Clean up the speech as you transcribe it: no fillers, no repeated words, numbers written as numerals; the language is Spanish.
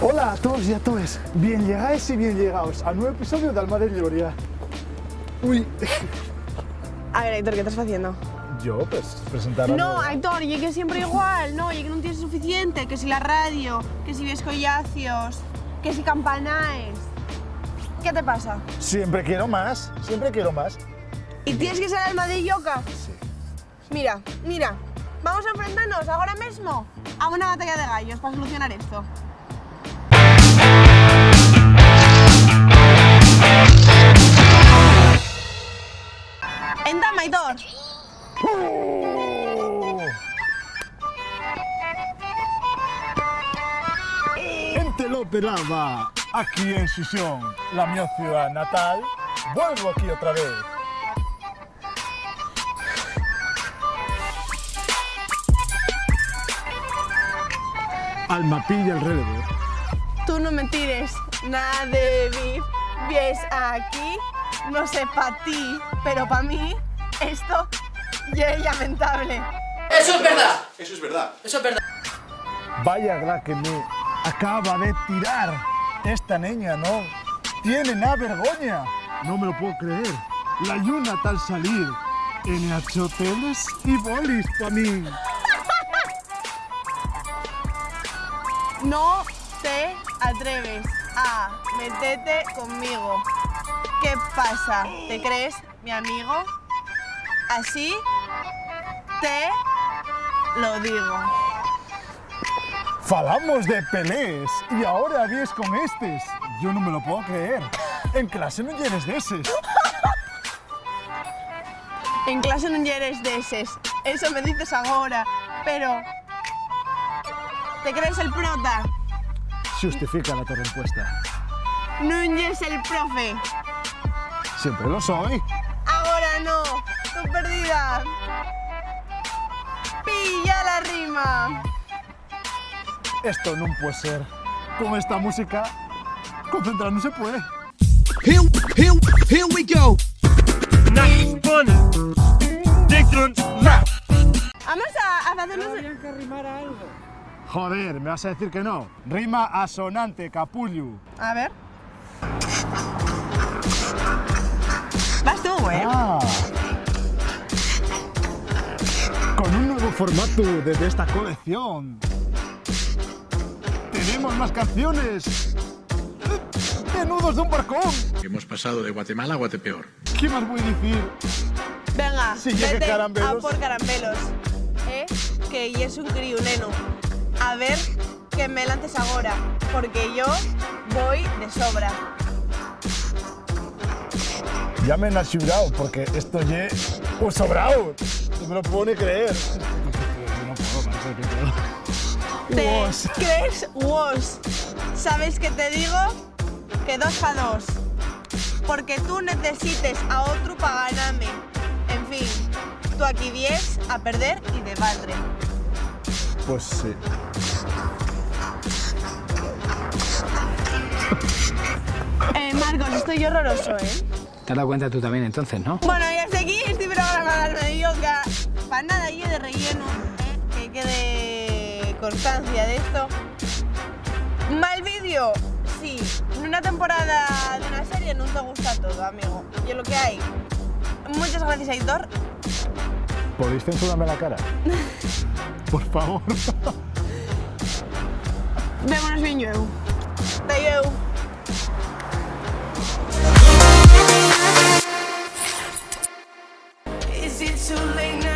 Hola a todos y a todas, bien llegáis y bien llegados a nuevo episodio de Alma de Gloria. Uy. A ver, Aitor, ¿qué estás haciendo? Yo, pues, presentar a... No, Aitor, y que siempre igual, no, y que no tienes suficiente, que si la radio, que si ves collacios, que si campanaes. ¿Qué te pasa? Siempre quiero más, siempre quiero más. ¿Y tienes que ser alma de yoga? Sí. Mira, vamos a enfrentarnos ahora mismo a una batalla de gallos para solucionar esto. Entama, Aitor. Gente lo pelaba, aquí en Xixón, la mi ciudad natal, vuelvo aquí otra vez. Alma pilla el relevo. Tú no me tires nada de beef, vies aquí, no sé pa' ti, pero pa' mí esto ya es lamentable. ¡Eso es verdad! Eso es verdad. ¡Eso es verdad! Vaya la que me acaba de tirar esta niña, ¿no? Tiene una vergüenza. No me lo puedo creer. La lluna tal salir en hoteles y bolis pa' mí. No te atreves a meterte conmigo. ¿Qué pasa? ¿Te crees mi amigo? Así te lo digo. Falamos de pelés y ahora vies con estes. Yo no me lo puedo creer. En clase no eres de eses. En clase no eres de eses. Eso me dices ahora, pero... ¿te crees el prota? Justifica la torrespuesta. No eres el profe. Siempre lo soy. Ahora no, tú perdida. Pilla la rima. Esto no puede ser. Con esta música, concentrar no se puede. Here we go. Vamos a hacernos... Joder, ¿me vas a decir que no? Rima asonante, capullo. A ver. Vas tú, güey. Ah. Con un nuevo formato de esta colección. Tenemos más canciones. De nudos de un barcón. Hemos pasado de Guatemala a Guatepeor. ¿Qué más voy a decir? Venga, Si llegue vete caramelos. a por caramelos. Que ya es un crío, neno. A ver que me lances ahora, porque yo voy de sobra. Ya me han asegurado, porque esto ya un sobrado. No me lo puedo ni creer. No puedo, parece que puedo. ¿Te Wos. crees vos? ¿Sabes qué te digo? Que 2 a 2. Porque tú necesites a otro para ganarme. En fin, tú aquí 10 a perder y de balde. Pues sí. Marcos, estoy horroroso, ¿eh? Te has dado cuenta tú también entonces, ¿no? Bueno, y hasta aquí este programa de yoga. Para nada, yo de relleno, que quede constancia de esto. Mal vídeo, sí. En una temporada de una serie no te gusta todo, amigo. Y es lo que hay. Muchas gracias, Aitor. ¿Podéis censurarme la cara? Por favor. Vémonos bien luego. Hasta luego. Is it too late now?